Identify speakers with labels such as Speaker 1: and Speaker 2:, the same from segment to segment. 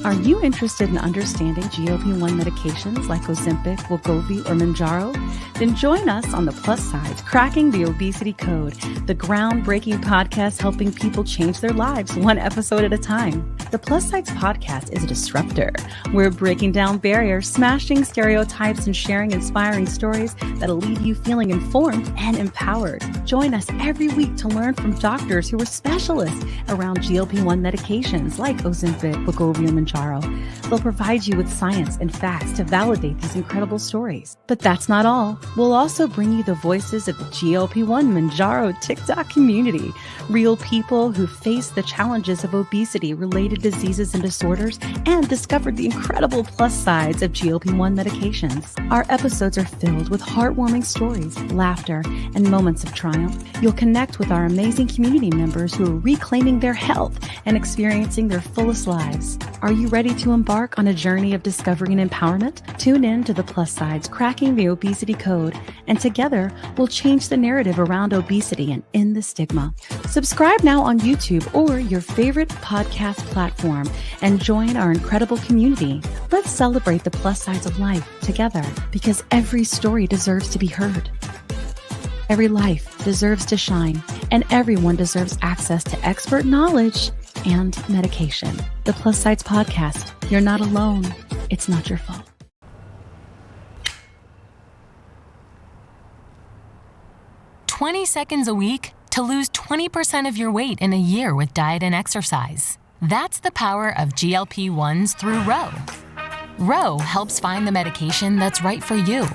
Speaker 1: Are you interested in understanding GLP-1 medications like Ozempic, Wegovy, or Mounjaro? Then join us on The Plus Sides, Cracking the Obesity Code, the groundbreaking podcast helping people change their lives one episode at a time. The Plus Sides podcast is a disruptor. We're breaking down barriers, smashing stereotypes, and sharing inspiring stories that'll leave you feeling informed and empowered. Join us every week to learn from doctors who are specialists around GLP-1 medications like Ozempic, Wegovy, and Mounjaro. They'll provide you with science and facts to validate these incredible stories. But that's not all. We'll also bring you the voices of the GLP-1 Mounjaro TikTok community, real people who face the challenges of obesity-related diseases and disorders and discovered the incredible plus sides of GLP-1 medications. Our episodes are filled with heartwarming stories, laughter, and moments of triumph. You'll connect with our amazing community members who are reclaiming their health and experiencing their fullest lives. Are you ready to embark on a journey of discovery and empowerment? Tune in to The Plus Sides, Cracking the Obesity Code, and together we'll change the narrative around obesity and end the stigma. Subscribe now on YouTube or your favorite podcast platform and join our incredible community. Let's celebrate the plus sides of life together, because every story deserves to be heard. Every life deserves to shine, and everyone deserves access to expert knowledge and medication. The Plus Sides Podcast. You're not alone. It's not your fault.
Speaker 2: "20 seconds a week to lose 20% of your weight in a year with diet and exercise." That's the power of GLP-1s through Ro. Ro helps find the medication that's right for you,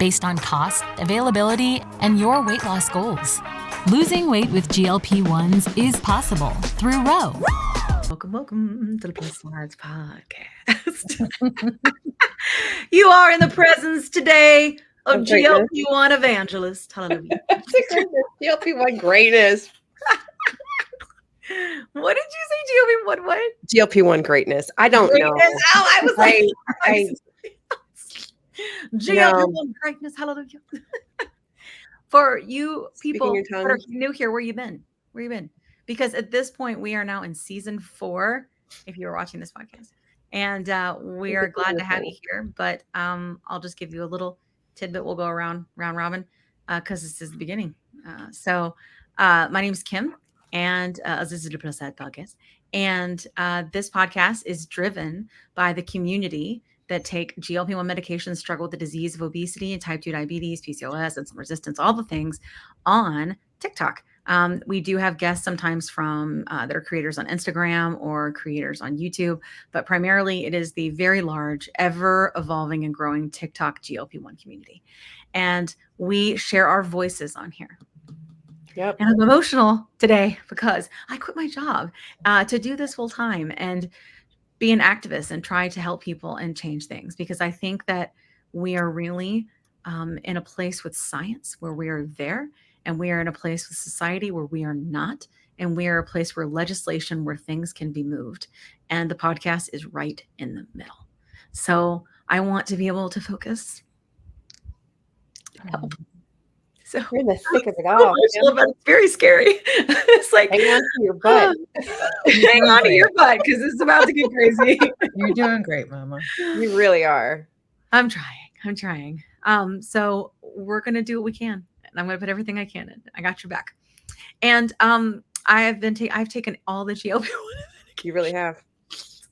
Speaker 2: based on cost, availability, and your weight loss goals. Losing weight with GLP-1s is possible through Ro.
Speaker 3: Welcome to the Plus Sides Podcast. You are in the presence today of GLP-1 evangelist. Hallelujah.
Speaker 4: GLP-1 greatness.
Speaker 3: What did you say? GLP-1 what?
Speaker 4: GLP-1 greatness. I don't know.
Speaker 3: Oh, I was like, GLP-1
Speaker 4: No.
Speaker 3: greatness. Hallelujah. For you people
Speaker 4: your
Speaker 3: that
Speaker 4: tongue.
Speaker 3: are new here, where you been? Where you been? Because at this point, we are now in season 4, if you are watching this podcast. And we are glad to have you here. But I'll just give you a little tidbit. We'll go round robin because this is the beginning. My name is Kim, and this is the Plus Sides Podcast. And this podcast is driven by the community that take GLP-1 medications, struggle with the disease of obesity and type 2 diabetes, PCOS, insulin resistance, all the things on TikTok. We do have guests sometimes from that are creators on Instagram or creators on YouTube, but primarily it is the very large, ever evolving and growing TikTok GLP-1 community. And we share our voices on here.
Speaker 4: Yep.
Speaker 3: And I'm emotional today because I quit my job to do this full time and be an activist and try to help people and change things, because I think that we are really in a place with science where we are there, and we are in a place with society where we are not, and we are a place where legislation, where things can be moved. And the podcast is right in the middle. So I want to be able to focus. Help. So
Speaker 4: You're in the thick of it all.
Speaker 3: it's very scary. It's like,
Speaker 4: Hang on to your butt.
Speaker 3: hang on to your butt, because it's about to get crazy.
Speaker 5: You're doing great, Mama.
Speaker 4: You really are.
Speaker 3: I'm trying. So we're going to do what we can, and I'm going to put everything I can in. I got your back. And I've taken all the GLP-1.
Speaker 4: You really have.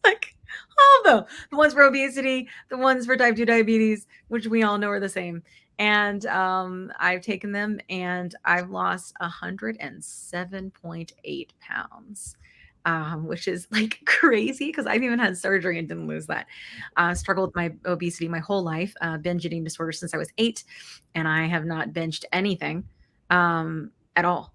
Speaker 3: Like all of them. The ones for obesity, the ones for type 2 diabetes, which we all know are the same. And I've taken them, and I've lost 107.8 pounds, which is like crazy, because I've even had surgery and didn't lose that. Struggled with my obesity my whole life, binge eating disorder since I was 8, and I have not binged anything at all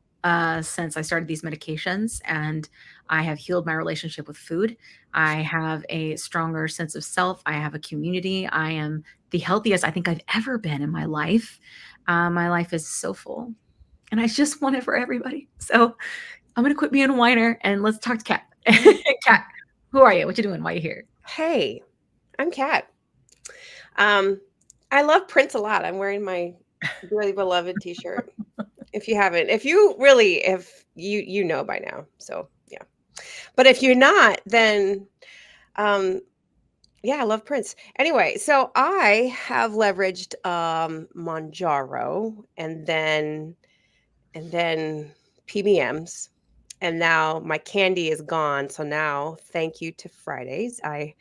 Speaker 3: since I started these medications. And I have healed my relationship with food. I have a stronger sense of self. I have a community. I am the healthiest I think I've ever been in my life. My life is so full, and I just want it for everybody. So I'm going to quit being a whiner, and let's talk to Kat. Kat, who are you? What you doing? Why are you here?
Speaker 4: Hey, I'm Kat. I love Prince a lot. I'm wearing my really beloved t-shirt. If you know by now. So yeah. But if you're not, then Yeah, I love Prince. Anyway, so I have leveraged Mounjaro and then PBMs, and now my candy is gone. So now, thank you to Fridays. They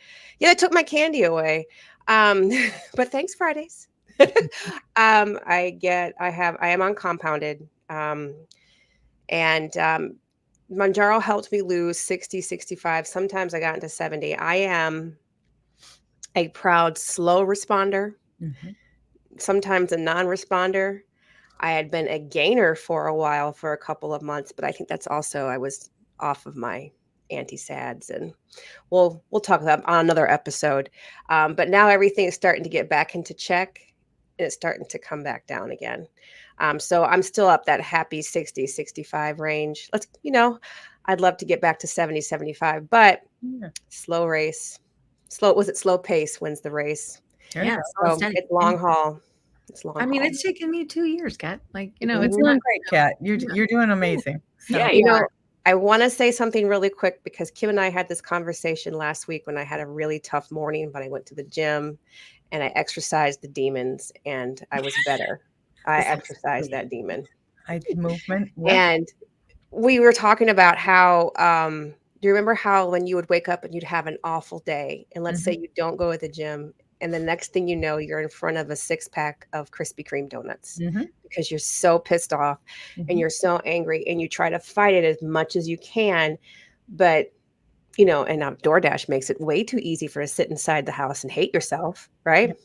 Speaker 4: took my candy away. Um, but thanks Fridays. I am on compounded. And Mounjaro helped me lose 60, 65. Sometimes I got into 70. I am a proud slow responder, sometimes a non-responder. I had been a gainer for a while, for a couple of months, but I think that's also I was off of my anti-SADs, and we'll talk about on another episode. But now everything is starting to get back into check, and it's starting to come back down again. So I'm still up that happy 60, 65 range. I'd love to get back to 70, 75, but slow race. Slow pace wins the race.
Speaker 3: Yeah.
Speaker 4: So it's long haul.
Speaker 3: I mean, it's taken me 2 years, Kat. Like, it's
Speaker 5: You're doing great, Kat. You're doing amazing. So.
Speaker 3: Yeah,
Speaker 4: I want to say something really quick, because Kim and I had this conversation last week when I had a really tough morning, but I went to the gym and I exercised the demons and I was better. I exercised that demon.
Speaker 5: I did movement. Yeah.
Speaker 4: And we were talking about how, do you remember how when you would wake up and you'd have an awful day, and let's say you don't go to the gym, and the next thing you know, you're in front of a 6-pack of Krispy Kreme donuts because you're so pissed off and you're so angry, and you try to fight it as much as you can. But, and now DoorDash makes it way too easy for you to sit inside the house and hate yourself, right?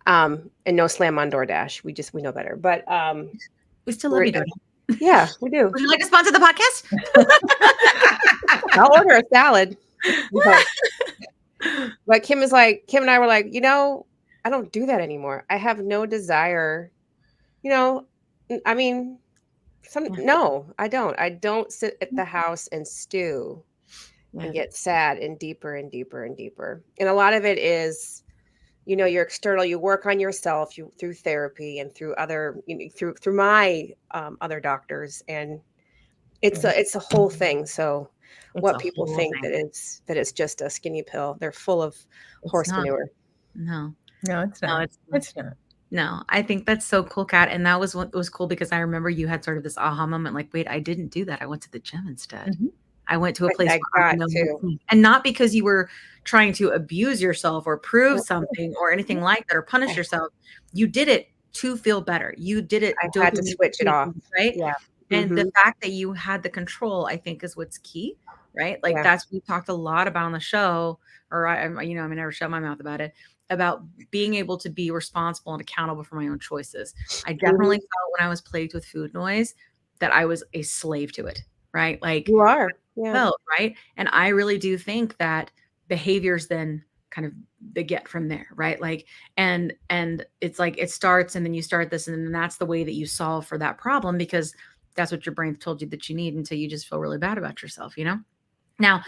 Speaker 4: And no slam on DoorDash. We know better. But
Speaker 3: we still love you, DoorDash.
Speaker 4: Yeah, we do.
Speaker 3: Would you like to sponsor the podcast?
Speaker 4: I'll order a salad. But Kim and I were like, I don't do that anymore. I have no desire. No, I don't. I don't sit at the house and stew and get sad and deeper and deeper and deeper. And a lot of it is, you're external. You work on yourself through therapy and through other, through my other doctors, and it's a whole thing. So what people think that it's just a skinny pill, they're full of horse manure.
Speaker 3: No,
Speaker 5: it's not. It's not.
Speaker 3: No, I think that's so cool, Kat. And that was what was cool, because I remember you had sort of this aha moment, like, wait, I didn't do that. I went to the gym instead. I went to a place and not because you were trying to abuse yourself or prove something or anything like that, or punish yourself. You did it to feel better. You did it.
Speaker 4: I had to switch it off.
Speaker 3: Right.
Speaker 4: Yeah.
Speaker 3: And the fact that you had the control, I think, is what's key. Right. Like that's what we talked a lot about on the show, or I never shut my mouth about it, about being able to be responsible and accountable for my own choices. I definitely felt when I was plagued with food noise that I was a slave to it. Right. Like
Speaker 4: you are. Yeah.
Speaker 3: Felt, right. And I really do think that behaviors then kind of they get from there. Right. Like, and it's like it starts, and then you start this, and then that's the way that you solve for that problem, because that's what your brain told you that you need, until you just feel really bad about yourself, Now,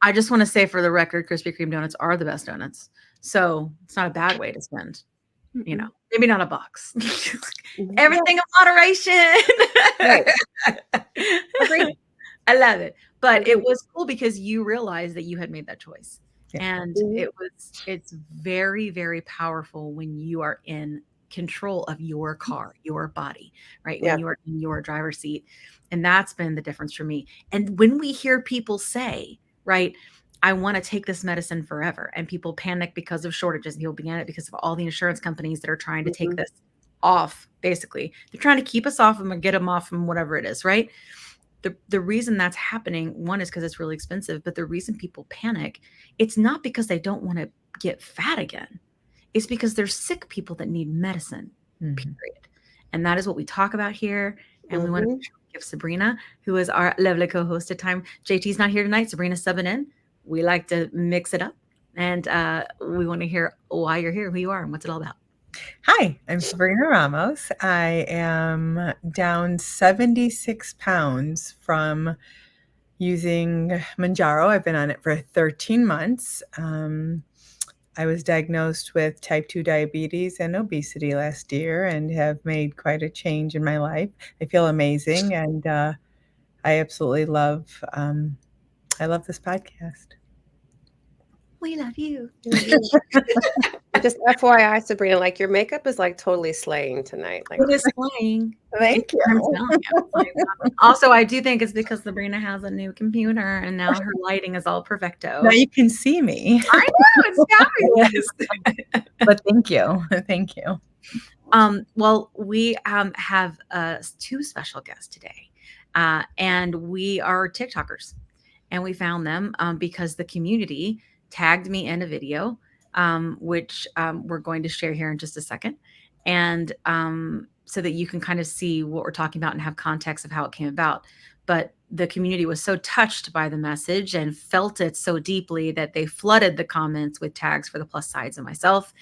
Speaker 3: I just want to say, for the record, Krispy Kreme donuts are the best donuts. So it's not a bad way to spend, maybe not a box. Everything in moderation.
Speaker 4: Right. Agreed.
Speaker 3: I love it. But it was cool because you realized that you had made that choice. And it's very, very powerful when you are in control of your car, your body, right? When you are in your driver's seat. And that's been the difference for me. And when we hear people say, right, I want to take this medicine forever, and people panic because of shortages, and people panic because of all the insurance companies that are trying to take this off, basically. They're trying to keep us off them or get them off from whatever it is, right? The reason that's happening, one, is because it's really expensive, but the reason people panic, it's not because they don't want to get fat again. It's because there's sick people that need medicine, period. And that is what we talk about here. And we want to give Sabrina, who is our lovely co-host at time. JT's not here tonight. Sabrina's subbing in. We like to mix it up. And we want to hear why you're here, who you are, and what's it all about.
Speaker 5: Hi, I'm Sabrina Ramos. I am down 76 pounds from using Mounjaro. I've been on it for 13 months. I was diagnosed with type 2 diabetes and obesity last year, and have made quite a change in my life. I feel amazing, and I absolutely love I love this podcast.
Speaker 3: We love you.
Speaker 4: Just FYI, Sabrina, like your makeup is like totally slaying tonight. Like,
Speaker 3: It is slaying.
Speaker 5: Thank
Speaker 3: I'm
Speaker 5: you.
Speaker 3: telling you. Also, I do think it's because Sabrina has a new computer and now her lighting is all perfecto.
Speaker 5: Now you can see me.
Speaker 3: I know, it's fabulous.
Speaker 5: But thank you. Thank you.
Speaker 3: Well, we have 2 special guests today, and we are TikTokers, and we found them because the community tagged me in a video, which we're going to share here in just a second, and so that you can kind of see what we're talking about and have context of how it came about. But the community was so touched by the message and felt it so deeply that they flooded the comments with tags for the plus sides and myself.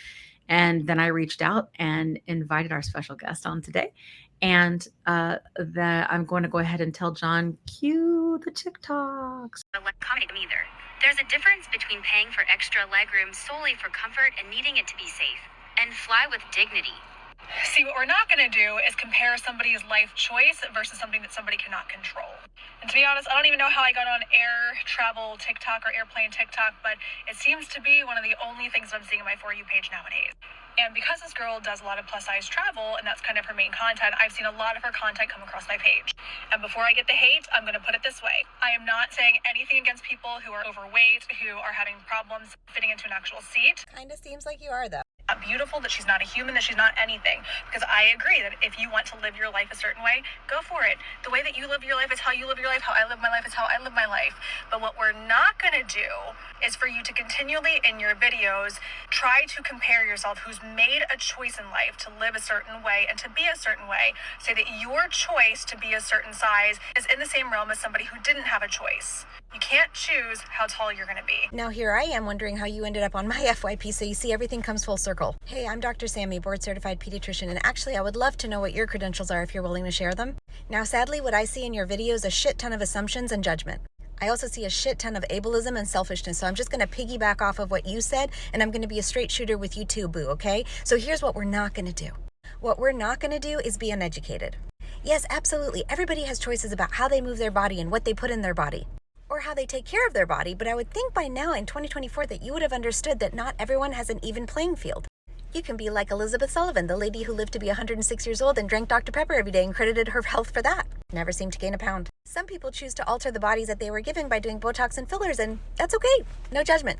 Speaker 3: And then I reached out and invited our special guest on today. And that I'm going to go ahead and tell John, cue the TikToks.
Speaker 6: Accommodate them either. There's a difference between paying for extra legroom solely for comfort and needing it to be safe, and fly with dignity.
Speaker 7: See, what we're not going to do is compare somebody's life choice versus something that somebody cannot control. And to be honest, I don't even know how I got on air travel TikTok or airplane TikTok, but it seems to be one of the only things I'm seeing on my For You page nowadays. And because this girl does a lot of plus size travel, and that's kind of her main content, I've seen a lot of her content come across my page. And before I get the hate, I'm going to put it this way. I am not saying anything against people who are overweight, who are having problems fitting into an actual seat.
Speaker 8: Kind of seems like you are, though.
Speaker 7: Not beautiful, that she's not a human, that she's not anything. Because I agree that if you want to live your life a certain way, go for it. The way that you live your life is how you live your life. How I live my life is how I live my life. But what we're not going to do is for you to continually in your videos try to compare yourself, who's made a choice in life to live a certain way and to be a certain way, say that your choice to be a certain size is in the same realm as somebody who didn't have a choice. You can't choose how tall you're going to be.
Speaker 8: Now here I am wondering how you ended up on my FYP, so you see everything comes full circle. Hey, I'm Dr. Sammy, board-certified pediatrician, and actually I would love to know what your credentials are if you're willing to share them. Now sadly, what I see in your video is a shit ton of assumptions and judgment. I also see a shit ton of ableism and selfishness, so I'm just going to piggyback off of what you said, and I'm going to be a straight shooter with you too, boo, okay? So here's what we're not going to do. What we're not going to do is be uneducated. Yes, absolutely, everybody has choices about how they move their body and what they put in their body, or how they take care of their body, but I would think by now in 2024 that you would have understood that not everyone has an even playing field. You can be like Elizabeth Sullivan, the lady who lived to be 106 years old and drank Dr. Pepper every day and credited her health for that. Never seemed to gain a pound. Some people choose to alter the bodies that they were given by doing Botox and fillers, and that's okay. No judgment.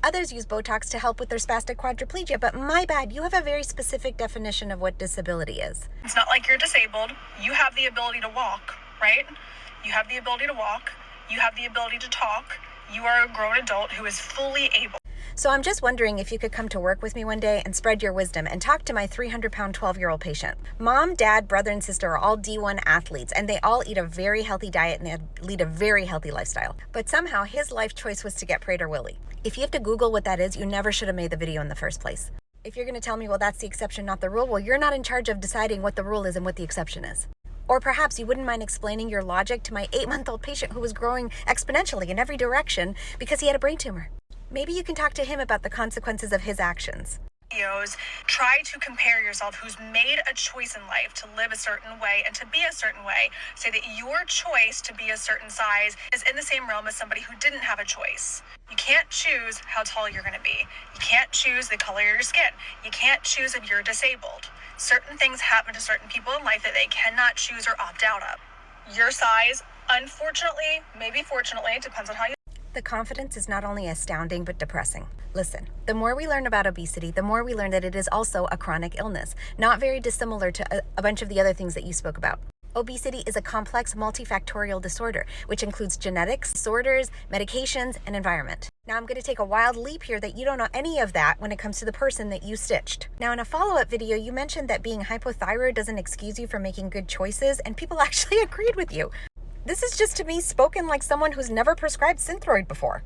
Speaker 8: Others use Botox to help with their spastic quadriplegia, but my bad, you have a very specific definition of what disability is.
Speaker 7: It's not like you're disabled. You have the ability to walk, right? You have the ability to walk. You have the ability to talk. You are a grown adult who is fully able.
Speaker 8: So I'm just wondering if you could come to work with me one day and spread your wisdom and talk to my 300-pound 12-year-old patient. Mom, dad, brother, and sister are all D1 athletes, and they all eat a very healthy diet and they lead a very healthy lifestyle. But somehow his life choice was to get Prader-Willi. If you have to Google what that is, you never should have made the video in the first place. If you're going to tell me, well, that's the exception, not the rule, well, you're not in charge of deciding what the rule is and what the exception is. Or perhaps you wouldn't mind explaining your logic to my 8-month-old patient who was growing exponentially in every direction because he had a brain tumor. Maybe you can talk to him about the consequences of his actions.
Speaker 7: Videos, try to compare yourself, who's made a choice in life to live a certain way and to be a certain way, say that your choice to be a certain size is in the same realm as somebody who didn't have a choice. You can't choose how tall you're going to be. You can't choose the color of your skin. You can't choose if you're disabled. Certain things happen to certain people in life that they cannot choose or opt out of. Your size, unfortunately, maybe fortunately, it depends on how you.
Speaker 8: The confidence is not only astounding, but depressing. Listen, the more we learn about obesity, the more we learn that it is also a chronic illness, not very dissimilar to a bunch of the other things that you spoke about. Obesity is a complex multifactorial disorder, which includes genetics, disorders, medications, and environment. Now I'm going to take a wild leap here that you don't know any of that when it comes to the person that you stitched. Now in a follow-up video, you mentioned that being hypothyroid doesn't excuse you from making good choices, and people actually agreed with you. This is just to me spoken like someone who's never prescribed Synthroid before.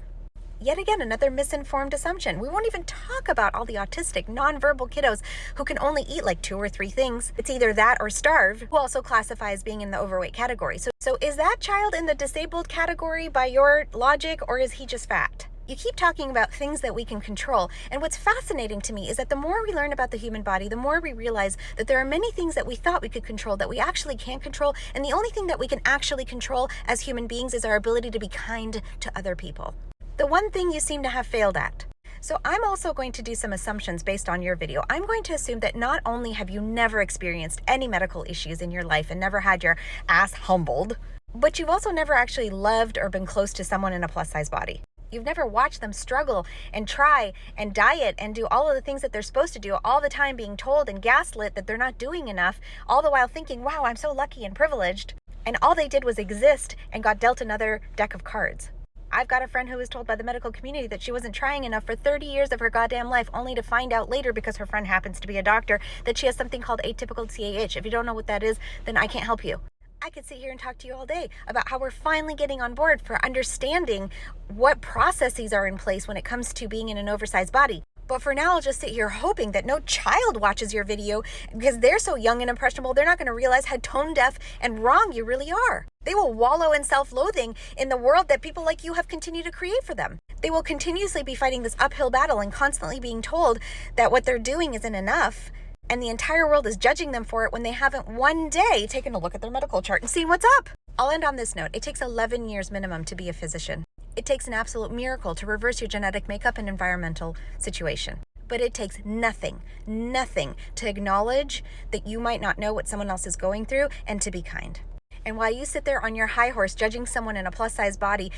Speaker 8: Yet again, another misinformed assumption. We won't even talk about all the autistic, nonverbal kiddos who can only eat like 2 or 3 things. It's either that or starve, who also classify as being in the overweight category. So is that child in the disabled category by your logic, or is he just fat? You keep talking about things that we can control, and what's fascinating to me is that the more we learn about the human body, the more we realize that there are many things that we thought we could control that we actually can't control, and the only thing that we can actually control as human beings is our ability to be kind to other people. The one thing you seem to have failed at. So I'm also going to do some assumptions based on your video. I'm going to assume that not only have you never experienced any medical issues in your life and never had your ass humbled, but you've also never actually loved or been close to someone in a plus size body. You've never watched them struggle and try and diet and do all of the things that they're supposed to do, all the time being told and gaslit that they're not doing enough, all the while thinking, wow, I'm so lucky and privileged. And all they did was exist and got dealt another deck of cards. I've got a friend who was told by the medical community that she wasn't trying enough for 30 years of her goddamn life, only to find out later, because her friend happens to be a doctor, that she has something called atypical CAH. If you don't know what that is, then I can't help you. I could sit here and talk to you all day about how we're finally getting on board for understanding what processes are in place when it comes to being in an oversized body. But for now, I'll just sit here hoping that no child watches your video, because they're so young and impressionable, they're not going to realize how tone deaf and wrong you really are. They will wallow in self-loathing in the world that people like you have continued to create for them. They will continuously be fighting this uphill battle and constantly being told that what they're doing isn't enough, and the entire world is judging them for it when they haven't one day taken a look at their medical chart and seen what's up. I'll end on this note. It takes 11 years minimum to be a physician. It takes an absolute miracle to reverse your genetic makeup and environmental situation. But it takes nothing to acknowledge that you might not know what someone else is going through and to be kind. And while you sit there on your high horse judging someone in a plus size body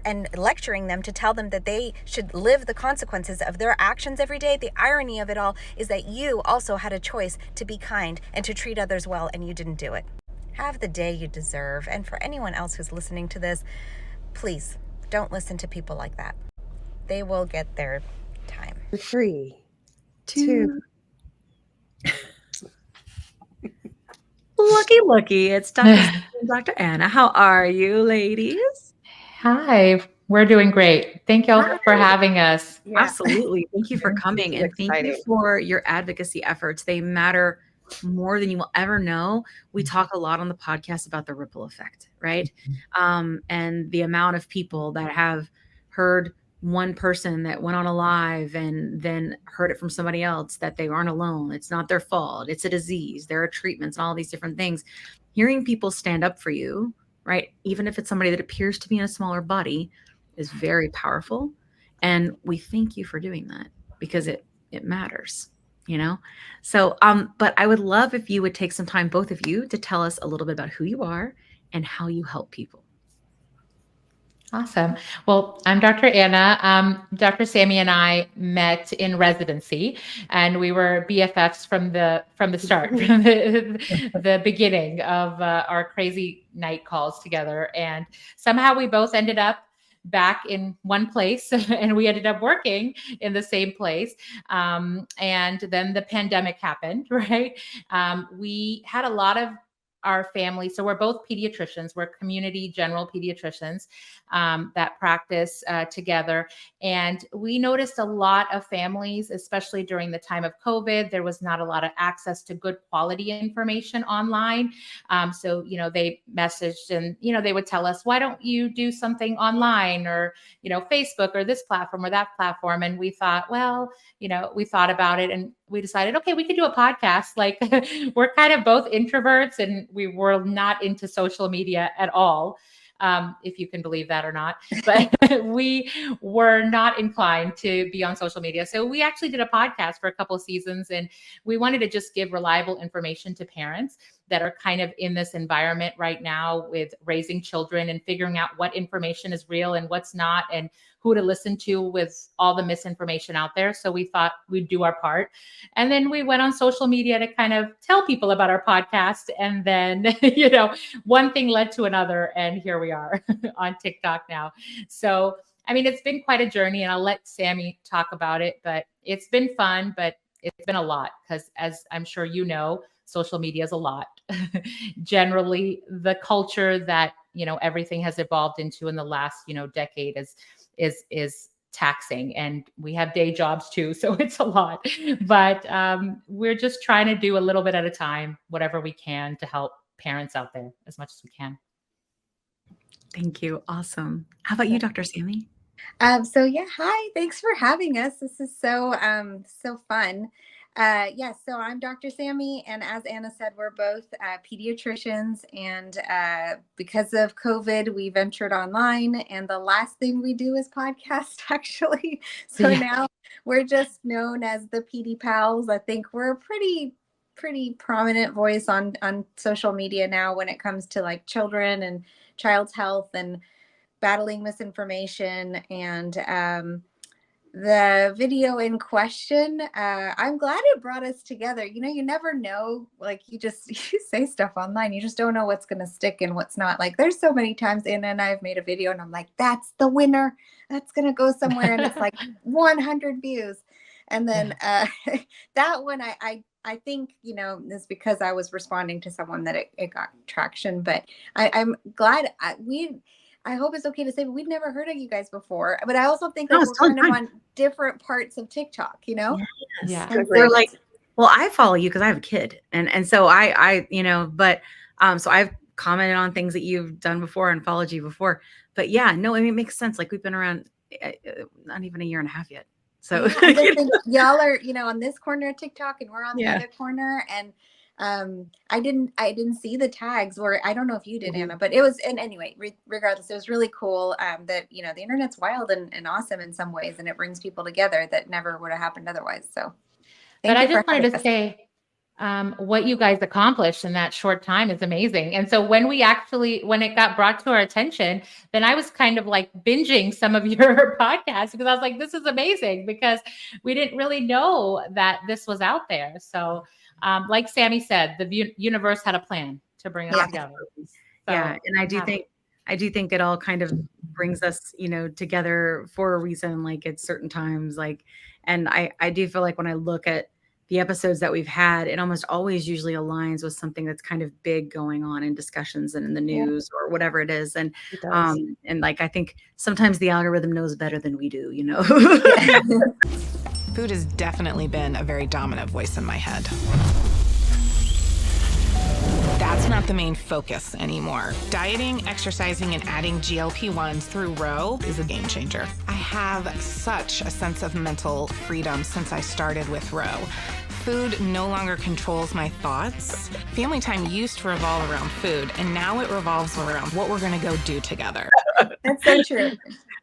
Speaker 8: and lecturing them to tell them that they should live the consequences of their actions every day, the irony of it all is that you also had a choice to be kind and to treat others well, and you didn't do it. Have the day you deserve. And for anyone else who's listening to this, please don't listen to people like that. They will get their time.
Speaker 4: 3, 2.
Speaker 3: Looky. It's Dr. Anna. How are you, ladies?
Speaker 9: Hi, we're doing great. Thank y'all for having us.
Speaker 3: Yeah. Absolutely. Thank you for coming, and thank you for your advocacy efforts. They matter more than you will ever know. We talk a lot on the podcast about the ripple effect, right? And the amount of people that have heard one person that went on a live and then heard it from somebody else that they aren't alone. It's not their fault. It's a disease. There are treatments and all these different things. Hearing people stand up for you, right? Even if it's somebody that appears to be in a smaller body, is very powerful. And we thank you for doing that, because it matters, you know? So, but I would love if you would take some time, both of you, to tell us a little bit about who you are and how you help people.
Speaker 9: Awesome. Well, I'm Dr. Anna. Dr. Sammy and I met in residency, and we were BFFs from the start, from the beginning of our crazy night calls together. And somehow we both ended up back in one place, and we ended up working in the same place. And then the pandemic happened, right? We had a lot of our family. So we're both pediatricians. We're community general pediatricians that practice together. And we noticed a lot of families, especially during the time of COVID, there was not a lot of access to good quality information online. So, they messaged and, they would tell us, why don't you do something online, or, Facebook or this platform or that platform? And we thought, we thought about it and we decided, okay, we could do a podcast. Like we're kind of both introverts and we were not into social media at all. If you can believe that or not, but we were not inclined to be on social media. So we actually did a podcast for a couple of seasons, and we wanted to just give reliable information to parents that are kind of in this environment right now with raising children and figuring out what information is real and what's not, and who to listen to with all the misinformation out there. So we thought we'd do our part. And then we went on social media to kind of tell people about our podcast. And then, one thing led to another. And here we are on TikTok now. So, it's been quite a journey, and I'll let Sammy talk about it, but it's been fun, but it's been a lot because, as I'm sure you know, social media is a lot. Generally, the culture that, everything has evolved into in the last, decade is taxing, and we have day jobs too. So it's a lot, but we're just trying to do a little bit at a time, whatever we can to help parents out there as much as we can.
Speaker 3: Thank you. Awesome. How about you, Dr. Sammy?
Speaker 10: Hi, thanks for having us. This is so fun.
Speaker 8: Yes, so I'm Dr. Sammy, and as Anna said, we're both pediatricians. And because of COVID, we ventured online, and the last thing we do is podcast, actually. So now we're just known as the PediPals. I think we're a pretty prominent voice on social media now when it comes to like children and child's health and battling misinformation. And the video in question, I'm glad it brought us together. You never know, like you say stuff online, you just don't know what's going to stick and what's not. Like there's so many times Anna and I have made a video and I'm like, that's the winner, that's going to go somewhere, and it's like 100 views. And then that one I think, is because I was responding to someone that it got traction. But I'm glad I hope it's okay to say, but we've never heard of you guys before. But I also think that we're kind of on different parts of TikTok,
Speaker 3: Yes.
Speaker 8: Yeah.
Speaker 3: And so like, well, I follow you because I have a kid. And so I so I've commented on things that you've done before and followed you before. But yeah, no, I mean, it makes sense. Like we've been around not even a year and a half yet. So
Speaker 8: y'all are, on this corner of TikTok and we're on the other corner. And I didn't see the tags, or I don't know if you did, Anna, but it was, and anyway, regardless, it was really cool that, the internet's wild and awesome in some ways, and it brings people together that never would have happened otherwise. So,
Speaker 9: but I just wanted to say, what you guys accomplished in that short time is amazing. And so when it got brought to our attention, then I was kind of like binging some of your podcasts because I was like, this is amazing, because we didn't really know that this was out there. So like Sammy said, the universe had a plan to bring us together. So,
Speaker 3: and I do think it all kind of brings us, together for a reason, like at certain times, like, and I do feel like when I look at the episodes that we've had, it almost always usually aligns with something that's kind of big going on in discussions and in the news or whatever it is. And, and like, I think sometimes the algorithm knows better than we do,
Speaker 10: Food has definitely been a very dominant voice in my head. That's not the main focus anymore. Dieting, exercising, and adding GLP-1s through Row is a game changer. I have such a sense of mental freedom since I started with Row. Food no longer controls my thoughts. Family time used to revolve around food, and now it revolves around what we're going to go do together.
Speaker 8: That's so true.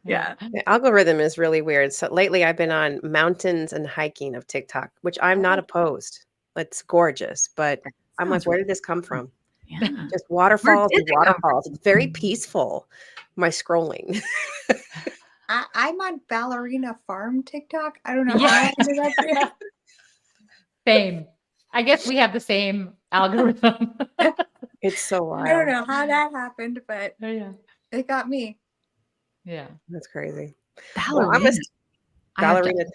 Speaker 3: Yeah.
Speaker 4: The algorithm is really weird. So lately I've been on mountains and hiking of TikTok, which I'm not opposed. It's gorgeous, but I'm like, where did this come from?
Speaker 3: Yeah.
Speaker 4: Just waterfalls and waterfalls. It's very peaceful, my scrolling.
Speaker 8: I'm on Ballerina Farm TikTok. I don't know how I ended up there.
Speaker 9: Same. I guess we have the same algorithm.
Speaker 4: It's so wild.
Speaker 8: I don't know how that happened, but it got me.
Speaker 9: Yeah.
Speaker 4: That's crazy.
Speaker 3: Ballerina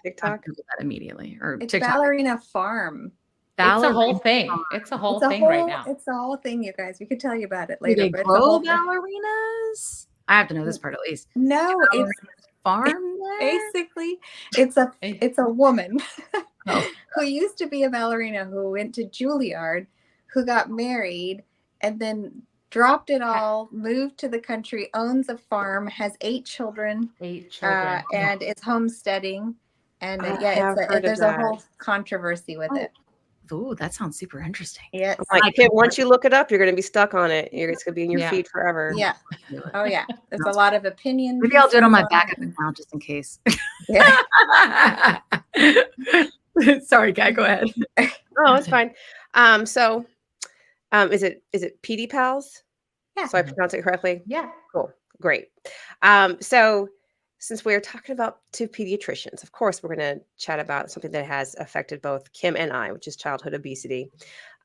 Speaker 4: TikTok?
Speaker 3: Do that immediately. Or
Speaker 8: It's
Speaker 3: TikTok.
Speaker 8: Ballerina Farm.
Speaker 9: It's a whole thing. It's a whole thing right now.
Speaker 8: It's a whole thing, you guys. We could tell you about it
Speaker 3: Do
Speaker 8: later.
Speaker 3: they
Speaker 8: but
Speaker 3: grow ballerinas? I have to know this part at least.
Speaker 8: No, it's
Speaker 3: farm there?
Speaker 8: basically it's a woman who used to be a ballerina who went to Juilliard, who got married and then dropped it all, moved to the country, owns a farm, has 8 children. And is homesteading. And there's a whole controversy with it.
Speaker 3: Ooh, that sounds super interesting.
Speaker 8: Yes.
Speaker 4: Once you look it up, you're going to be stuck on it. It's going to be in your feed forever.
Speaker 8: Yeah. Oh yeah. There's a lot of opinion.
Speaker 3: Maybe I'll do it on my backup account just in case.
Speaker 8: Yeah.
Speaker 3: Sorry, Guy, go ahead.
Speaker 4: Oh, it's fine. Is it PediPals?
Speaker 8: Yeah.
Speaker 4: So I pronounce it correctly?
Speaker 9: Yeah.
Speaker 4: Cool. Great. So since we're talking about 2 pediatricians, of course, we're going to chat about something that has affected both Kim and I, which is childhood obesity.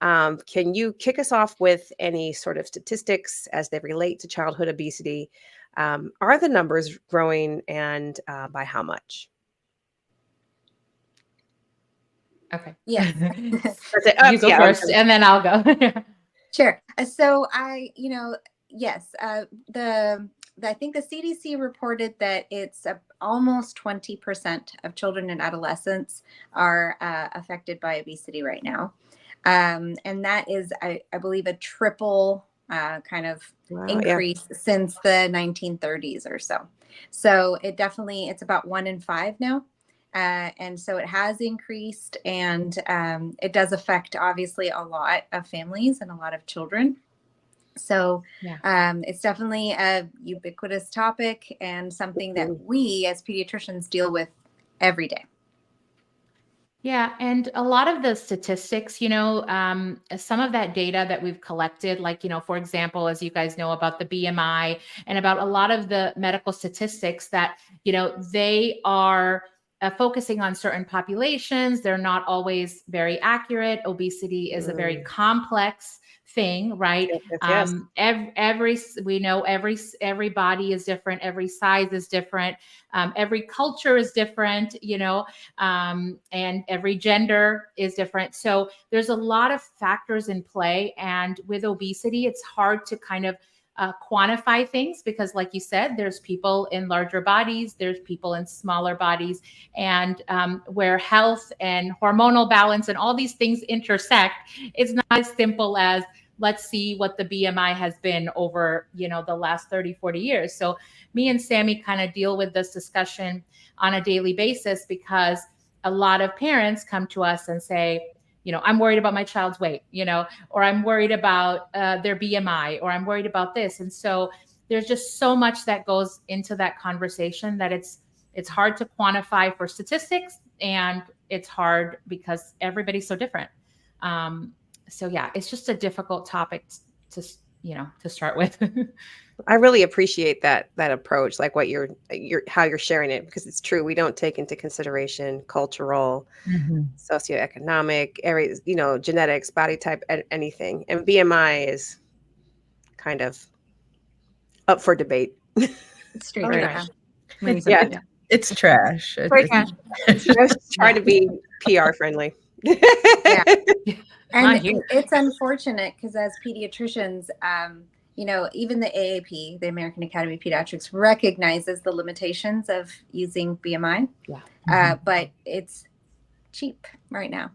Speaker 4: Can you kick us off with any sort of statistics as they relate to childhood obesity? Are the numbers growing, and by how much?
Speaker 9: Okay.
Speaker 8: Yeah.
Speaker 9: You go first, and then I'll go.
Speaker 8: Sure. So yes, I think the CDC reported that it's almost 20% of children and adolescents are affected by obesity right now. And that is, I believe, a triple kind of increase since the 1930s or so. So it's about 1 in 5 now. And so it has increased, and it does affect obviously a lot of families and a lot of children. So it's definitely a ubiquitous topic and something that we as pediatricians deal with every day.
Speaker 9: Yeah, and a lot of the statistics, some of that data that we've collected, like, for example, as you guys know about the BMI and about a lot of the medical statistics that, they are focusing on certain populations. They're not always very accurate. Obesity is a very complex thing, right?
Speaker 4: Yes.
Speaker 9: We know every body is different. Every size is different. Every culture is different, and every gender is different. So there's a lot of factors in play. And with obesity, it's hard to kind of quantify things because, like you said, there's people in larger bodies, there's people in smaller bodies, and where health and hormonal balance and all these things intersect, it's not as simple as let's see what the BMI has been over, the last 30, 40 years. So me and Sammy kind of deal with this discussion on a daily basis because a lot of parents come to us and say, I'm worried about my child's weight, or I'm worried about their BMI, or I'm worried about this. And so there's just so much that goes into that conversation that it's hard to quantify for statistics, and it's hard because everybody's so different. So yeah, it's just a difficult topic to start with.
Speaker 4: I really appreciate that approach, like what how you're sharing it, because it's true. We don't take into consideration cultural, socioeconomic areas, genetics, body type, anything. And BMI is kind of up for debate.
Speaker 8: It's straight trash.
Speaker 5: It's trash.
Speaker 4: Just try to be PR friendly.
Speaker 8: Yeah. And it's unfortunate because as pediatricians, even the AAP, the American Academy of Pediatrics, recognizes the limitations of using BMI. Yeah. But it's cheap right now.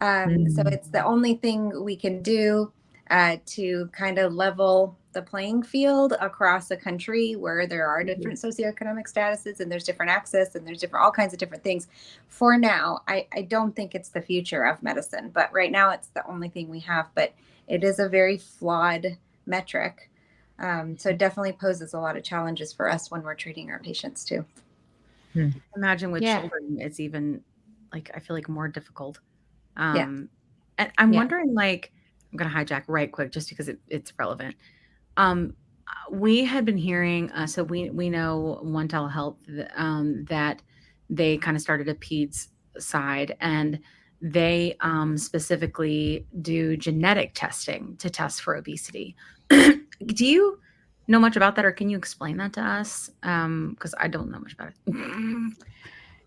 Speaker 8: So it's the only thing we can do to kind of level the playing field across the country where there are different socioeconomic statuses and there's different access and there's all kinds of different things. For now, I don't think it's the future of medicine, but right now it's the only thing we have. But it is a very flawed metric. So it definitely poses a lot of challenges for us when we're treating our patients too.
Speaker 3: Imagine with children, it's even I feel like more difficult. And I'm wondering, I'm going to hijack right quick just because it's relevant. We had been hearing, so we know One Telehealth that they kind of started a peds side, and they specifically do genetic testing to test for obesity. Do you know much about that, or can you explain that to us? Because I don't know much about it.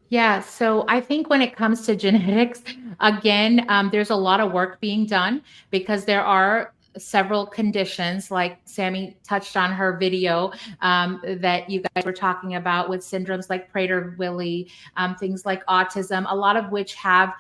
Speaker 9: Yeah, so I think when it comes to genetics, again, there's a lot of work being done because there are several conditions, like Sammy touched on her video that you guys were talking about, with syndromes like Prader-Willi, things like autism, a lot of which have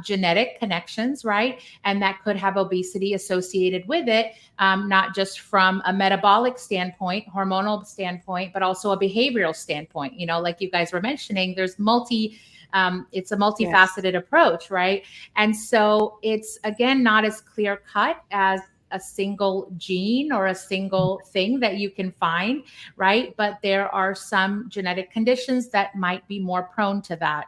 Speaker 9: genetic connections, right? And that could have obesity associated with it, not just from a metabolic standpoint, hormonal standpoint, but also a behavioral standpoint. Like you guys were mentioning, there's it's a multifaceted approach, right? And so it's, again, not as clear cut as a single gene or a single thing that you can find, right? But there are some genetic conditions that might be more prone to that.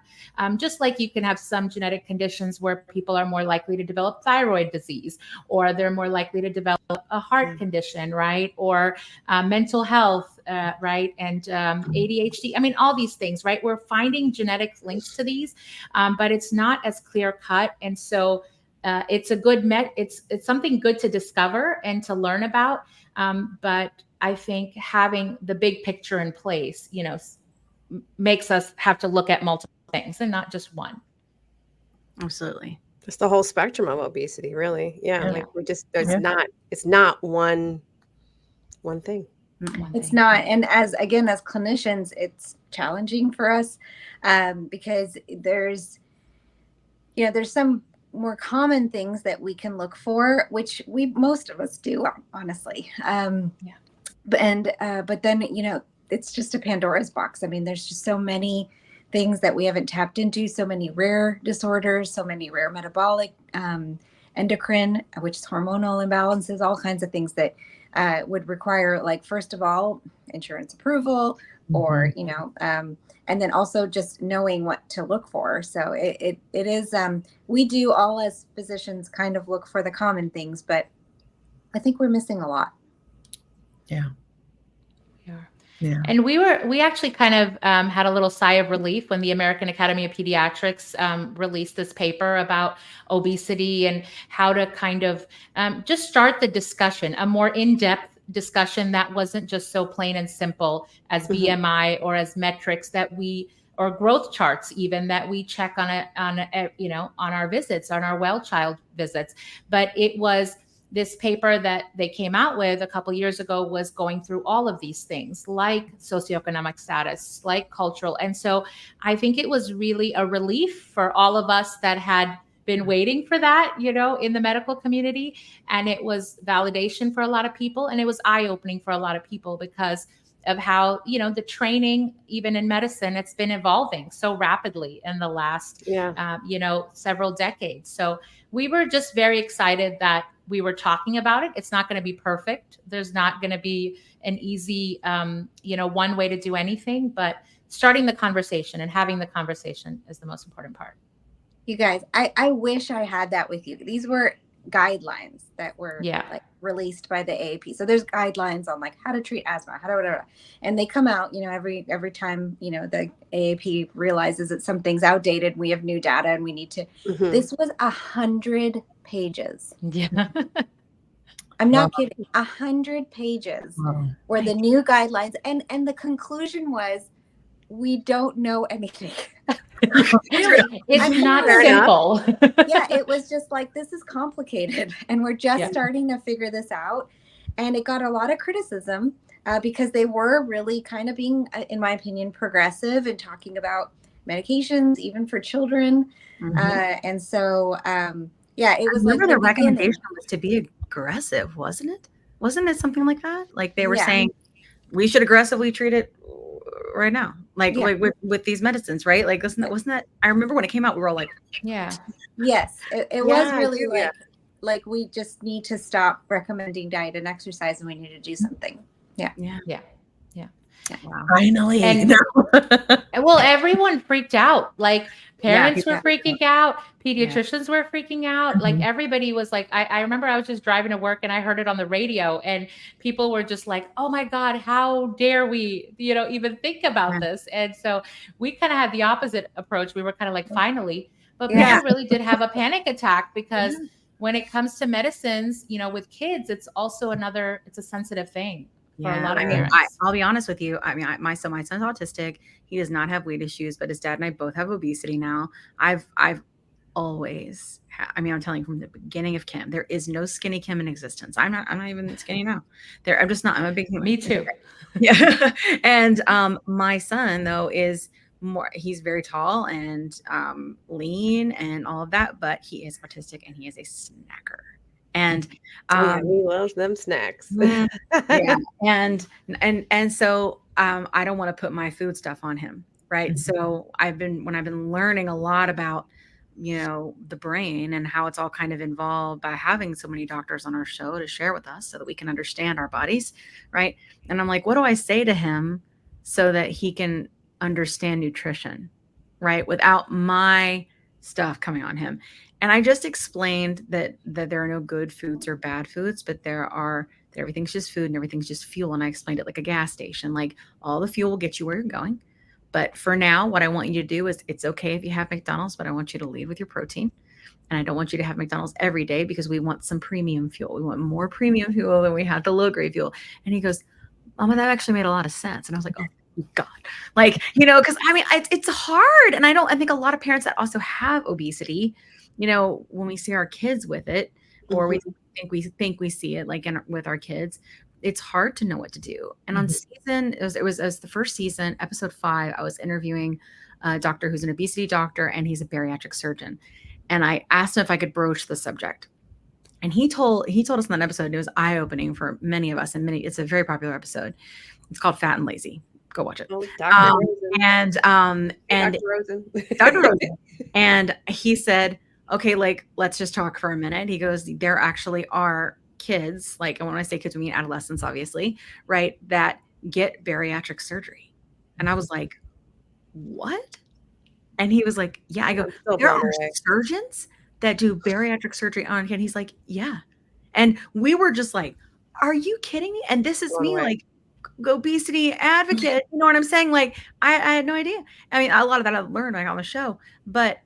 Speaker 9: Just like you can have some genetic conditions where people are more likely to develop thyroid disease, or they're more likely to develop a heart condition, right? Or mental health, right? And ADHD. I mean, all these things, right? We're finding genetic links to these, but it's not as clear cut. And so it's a good it's something good to discover and to learn about. But I think having the big picture in place, makes us have to look at multiple things and not just one.
Speaker 3: Absolutely.
Speaker 4: It's the whole spectrum of obesity, really. Yeah. Like it's not one thing.
Speaker 8: It's not. And as clinicians, it's challenging for us because there's some more common things that we can look for, which most of us do, honestly. But then, it's just a Pandora's box. I mean, there's just so many things that we haven't tapped into, so many rare disorders, so many rare metabolic, endocrine, which is hormonal imbalances, all kinds of things that would require, like, first of all, insurance approval, or, you know, and then also just knowing what to look for. So it is, we do all as physicians kind of look for the common things, but I think we're missing a lot.
Speaker 5: Yeah.
Speaker 9: Yeah. And we actually kind of had a little sigh of relief when the American Academy of Pediatrics released this paper about obesity and how to kind of just start the discussion, a more in-depth discussion that wasn't just so plain and simple as BMI or as metrics that or growth charts even that we check on our visits, on our well child visits. But it was this paper that they came out with a couple of years ago was going through all of these things, like socioeconomic status, like cultural. And so I think it was really a relief for all of us that had been waiting for that, you know, in the medical community. And it was validation for a lot of people. And it was eye-opening for a lot of people because of how, you know, the training, even in medicine, it's been evolving so rapidly in the last, several decades. So we were just very excited that we were talking about it. It's not going to be perfect. There's not going to be an easy, one way to do anything, but starting the conversation and having the conversation is the most important part.
Speaker 8: You guys, I wish I had that with you. These were guidelines that were like released by the AAP. So there's guidelines on like how to treat asthma, how to whatever, and they come out, you know, every time, you know, the AAP realizes that something's outdated, we have new data and we need to. This was 100 pages.
Speaker 9: Yeah.
Speaker 8: I'm not kidding. 100 pages were the new guidelines, and the conclusion was we don't know anything.
Speaker 9: It's not simple.
Speaker 8: Yeah, it was just like, this is complicated and we're just starting to figure this out. And it got a lot of criticism because they were really kind of being, in my opinion, progressive and talking about medications, even for children. And so, it was like
Speaker 3: the recommendation was to be aggressive, wasn't it? Wasn't it something like that? Like they were saying we should aggressively treat it right now, like with these medicines, right? Like wasn't that? I remember when it came out, we were all like,
Speaker 8: yes, it was really like we just need to stop recommending diet and exercise, and we need to do something.
Speaker 3: Wow.
Speaker 5: Finally.
Speaker 9: And well, everyone freaked out. Like parents were freaking out. Pediatricians were freaking out. Like everybody was like, I remember I was just driving to work and I heard it on the radio and people were just like, oh my God, how dare we, you know, even think about this? And so we kind of had the opposite approach. We were kind of like, finally, but people really did have a panic attack because when it comes to medicines, you know, with kids, it's also it's a sensitive thing. For a lot of parents.
Speaker 3: I'll be honest with you. I mean, my son's autistic. He does not have weight issues, but his dad and I both have obesity now. I've always, I'm telling you from the beginning of Kim, there is no skinny Kim in existence. I'm not even skinny now. I'm just not. I'm a big human.
Speaker 9: Me too.
Speaker 3: Yeah. And my son though is more. He's very tall and lean and all of that, but he is autistic and he is a snacker. And
Speaker 4: he loves them snacks.
Speaker 3: And so I don't want to put my food stuff on him, right? So when I've been learning a lot about, you know, the brain and how it's all kind of involved by having so many doctors on our show to share with us so that we can understand our bodies, right? And I'm like, what do I say to him so that he can understand nutrition, right? Without my stuff coming on him. And I just explained that there are no good foods or bad foods, but that everything's just food and everything's just fuel. And I explained it like a gas station, like all the fuel will get you where you're going. But for now, what I want you to do is it's okay if you have McDonald's, but I want you to lead with your protein. And I don't want you to have McDonald's every day because we want some premium fuel. We want more premium fuel than we have the low grade fuel. And he goes, Mama, that actually made a lot of sense. And I was like, oh God, like, you know, because I mean, it's hard. And I think a lot of parents that also have obesity, you know, when we see our kids with it, or we think we see it like with our kids, it's hard to know what to do. And on season, it was the first season, episode 5, I was interviewing a doctor who's an obesity doctor and he's a bariatric surgeon. And I asked him if I could broach the subject. And he told us in that episode, and it was eye-opening for many of us, and it's a very popular episode. It's called Fat and Lazy. Go watch it.
Speaker 4: Oh, Dr. Rosen.
Speaker 3: And
Speaker 4: Dr. Rosen.
Speaker 3: Dr. Rosen. And he said, okay, like, let's just talk for a minute. He goes, there actually are kids, like, and when I say kids, I mean adolescents, obviously, right, that get bariatric surgery. And I was like, what? And he was like, yeah. I go, there are surgeons that do bariatric surgery on kid. He's like, yeah. And we were just like, are you kidding me? And this is me, like, obesity advocate. You know what I'm saying? Like, I had no idea. I mean, a lot of that I've learned like on the show. But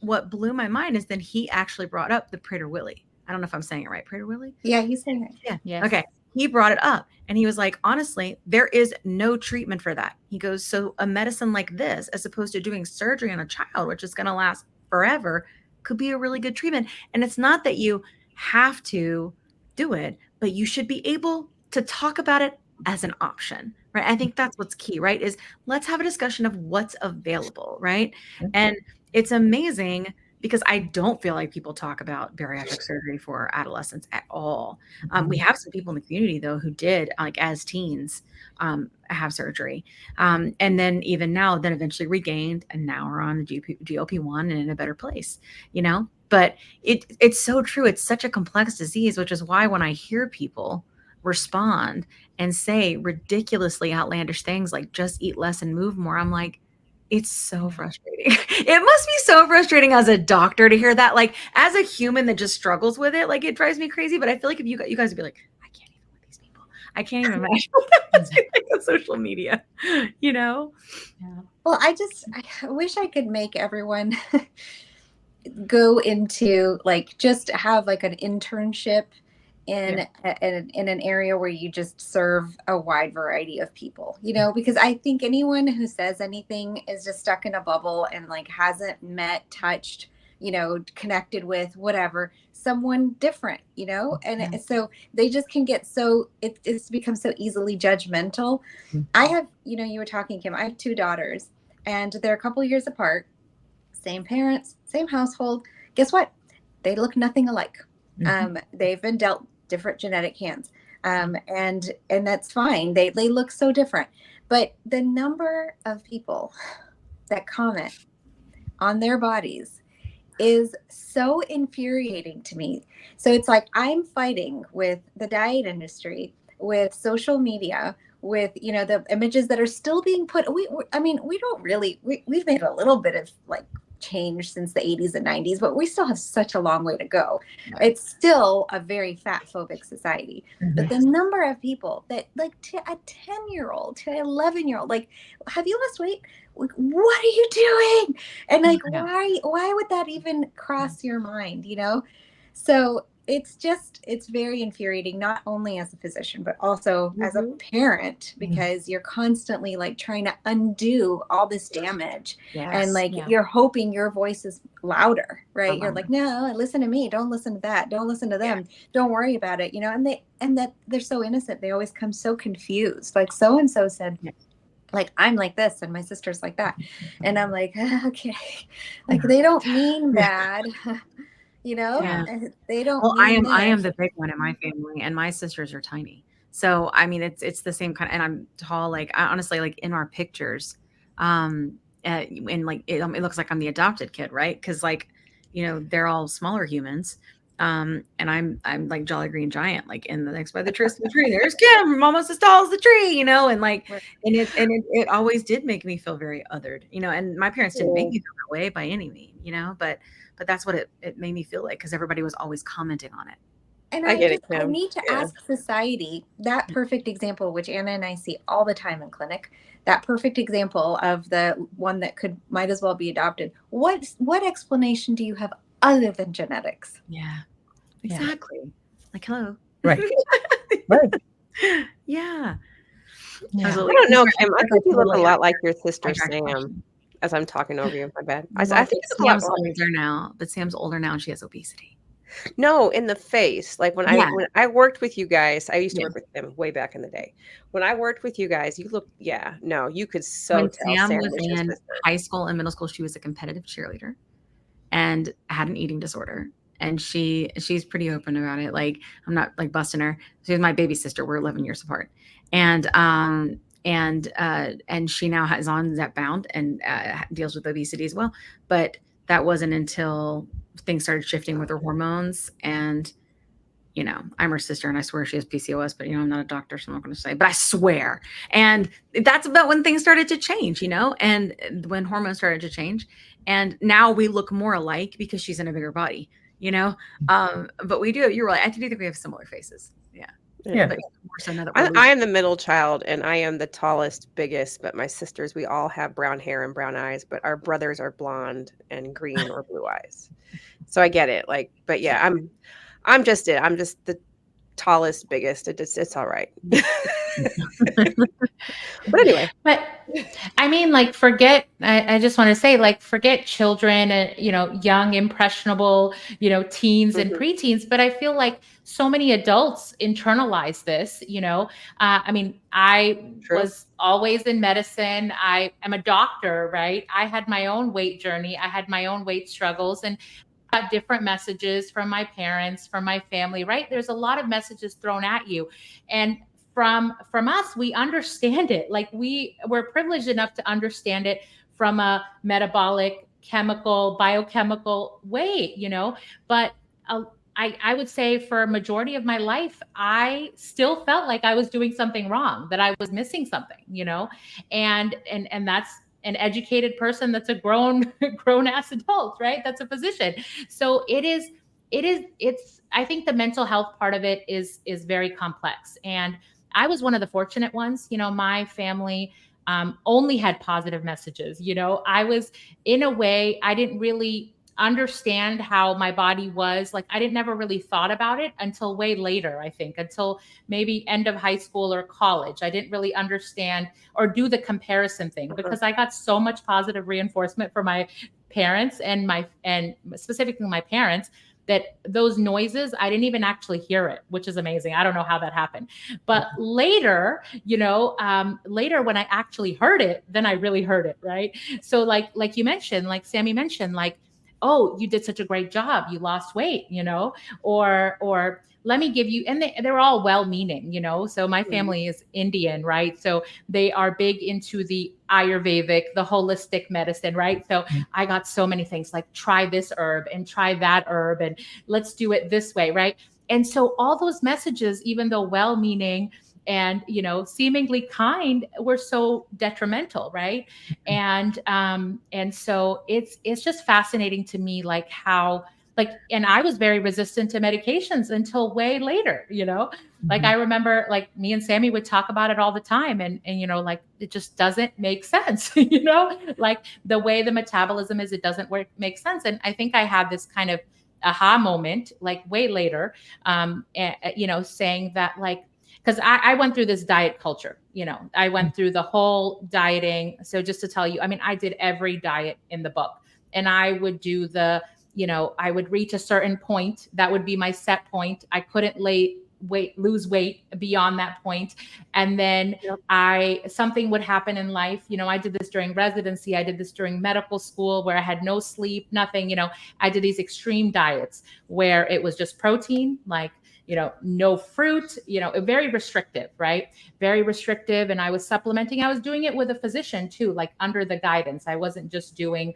Speaker 3: what blew my mind is then he actually brought up the Prader-Willi. I don't know if I'm saying it right. Prader-Willi?
Speaker 11: Yeah, he's saying it.
Speaker 3: Yeah.
Speaker 9: Yes.
Speaker 3: Okay. He brought it up and he was like, honestly, there is no treatment for that. He goes, so a medicine like this, as opposed to doing surgery on a child, which is going to last forever, could be a really good treatment. And it's not that you have to do it, but you should be able to talk about it as an option, right? I think that's what's key, right? Is let's have a discussion of what's available, right? And it's amazing because I don't feel like people talk about bariatric surgery for adolescents at all. We have some people in the community though who did, like as teens, have surgery, and then even now, then eventually regained, and now are on the GLP-1 and in a better place, you know. But it's so true. It's such a complex disease, which is why when I hear people respond and say ridiculously outlandish things like just eat less and move more, I'm like, it's so frustrating. It must be so frustrating as a doctor to hear that. Like, as a human that just struggles with it, like, it drives me crazy. But I feel like if you guys would be like, I can't even with these people. I can't even imagine what that must be like on social media, you know?
Speaker 11: Yeah. Well, I wish I could make everyone go into, like, just have like an internship in an area where you just serve a wide variety of people, you know, because I think anyone who says anything is just stuck in a bubble and like hasn't met, touched, you know, connected with whatever, someone different, you know, and so they just can get so it's become so easily judgmental. I have, you know, you were talking, Kim, I have 2 daughters and they're a couple years apart, same parents, same household. Guess what? They look nothing alike. They've been dealt different genetic hands, and that's fine. They look so different, but the number of people that comment on their bodies is so infuriating to me. So it's like I'm fighting with the diet industry, with social media, with, you know, the images that are still being put. I mean, we don't really. We've made a little bit of like change since the 80s and 90s, but we still have such a long way to go. It's still a very fat phobic society. But the number of people that, like, to a 10-year-old, to an 11-year-old, like, have you lost weight? Like, what are you doing? And like, why would that even cross your mind, you know? So it's very infuriating, not only as a physician, but also as a parent, because you're constantly like trying to undo all this damage. And like, you're hoping your voice is louder, right? You're like, no, listen to me. Don't listen to that. Don't listen to them. Don't worry about it. You know, and that they're so innocent. They always come so confused. Like, so-and-so said, like, I'm like this and my sister's like that. And I'm like, okay, like, they don't mean bad. You know, they don't.
Speaker 3: Well, I am the big one in my family, and my sisters are tiny. So I mean, it's the same kind of, and I'm tall. Like, I honestly, like in our pictures, and like it looks like I'm the adopted kid, right? Because like, you know, they're all smaller humans, and I'm like Jolly Green Giant, like in the next by the tree. There's Kim, I'm almost as tall as the tree, you know, and like, and it always did make me feel very othered, you know. And my parents didn't make me feel that way by any means, you know, but that's what it made me feel like, because everybody was always commenting on it.
Speaker 11: And I need to ask society, that perfect example, which Anna and I see all the time in clinic, that perfect example of the one that might as well be adopted. What explanation do you have other than genetics?
Speaker 3: Yeah, exactly. Like, hello.
Speaker 5: Right. Right.
Speaker 3: Yeah.
Speaker 4: I don't know, Kim. I think you look a lot like your sister, Sam. As I'm talking over you, my bad. I think
Speaker 3: Sam's older now, but Sam's older now and she has obesity.
Speaker 4: No, in the face. Like when I worked with you guys, I used to work with them way back in the day. When I worked with you guys, you look, you could so tell.
Speaker 3: Sam was in high school and middle school, she was a competitive cheerleader and had an eating disorder. And she's pretty open about it. Like, I'm not like busting her. She's my baby sister. We're 11 years apart. And and she now is on Zepbound and deals with obesity as well. But that wasn't until things started shifting with her hormones. And I'm her sister, and I swear she has PCOS, but I'm not a doctor, so I'm not going to say, but I swear. And that's about when things started to change, and when hormones started to change. And now we look more alike because she's in a bigger body, but we do, you're right. I do think we have similar faces.
Speaker 5: Yeah.
Speaker 3: But more so now that
Speaker 4: I am the middle child, and I am the tallest, biggest, but my sisters, we all have brown hair and brown eyes, but our brothers are blonde and green or blue eyes. So I get it. But yeah, I'm just the tallest, biggest. It's all right. But anyway.
Speaker 9: But I mean, forget, I just want to say, forget children and, young, impressionable, teens and preteens. But I feel like so many adults internalize this, I mean, I was always in medicine. I am a doctor, right? I had my own weight journey. I had my own weight struggles, and got different messages from my parents, from my family, right? There's a lot of messages thrown at you. And from us, we understand it. We're privileged enough to understand it from a metabolic, chemical, biochemical way, but I would say for a majority of my life, I still felt like I was doing something wrong, that I was missing something, and that's an educated person, that's a grown ass adult, right? That's a physician. So it's I think the mental health part of it is very complex. And I was one of the fortunate ones. My family only had positive messages. I was, in a way, I didn't really understand how my body was. I didn't never really thought about it until way later, I think, until maybe end of high school or college. I didn't really understand or do the comparison thing, because I got so much positive reinforcement from my parents and specifically my parents, that those noises, I didn't even actually hear it, which is amazing. I don't know how that happened. But later, later when I actually heard it, then I really heard it, right? So like you mentioned, like Sammy mentioned, oh, you did such a great job, you lost weight, or let me give you, and they're all well-meaning, so my family is Indian, right? So they are big into the Ayurvedic, the holistic medicine, right? So I got so many things, like try this herb and try that herb, and let's do it this way, right? And so all those messages, even though well-meaning and seemingly kind, were so detrimental, right? And so it's just fascinating to me, how and I was very resistant to medications until way later, I remember me and Sammy would talk about it all the time, and it just doesn't make sense, the way the metabolism is, it doesn't make sense. And I think I had this kind of aha moment way later, saying that because I went through this diet culture, I went through the whole dieting. So just to tell you, I mean, I did every diet in the book, and I would do I would reach a certain point. That would be my set point. I couldn't lose weight beyond that point. And then something would happen in life. I did this during residency. I did this during medical school, where I had no sleep, nothing. I did these extreme diets where it was just protein, no fruit, very restrictive, right? Very restrictive. And I was supplementing. I was doing it with a physician too, under the guidance. I wasn't just doing,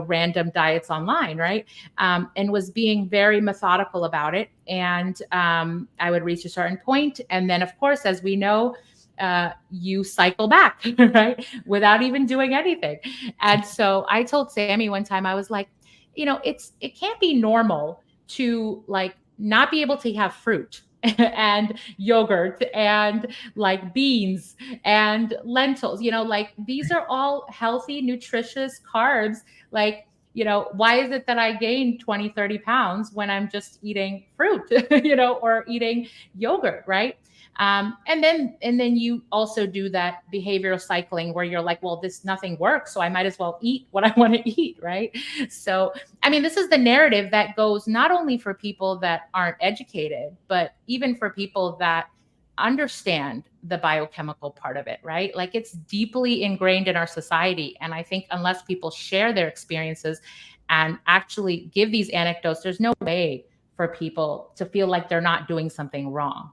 Speaker 9: random diets online, right? And was being very methodical about it. And I would reach a certain point. And then, of course, as we know, you cycle back, right? Without even doing anything. And so I told Sammy one time, I was like, it can't be normal to not be able to have fruit and yogurt and beans and lentils, these are all healthy, nutritious carbs. Why is it that I gain 20, 30 pounds when I'm just eating fruit, or eating yogurt, right? And then you also do that behavioral cycling where you're like, well, nothing works, so I might as well eat what I want to eat, right? So, I mean, this is the narrative that goes not only for people that aren't educated, but even for people that understand the biochemical part of it, right? It's deeply ingrained in our society. And I think unless people share their experiences and actually give these anecdotes, there's no way for people to feel like they're not doing something wrong,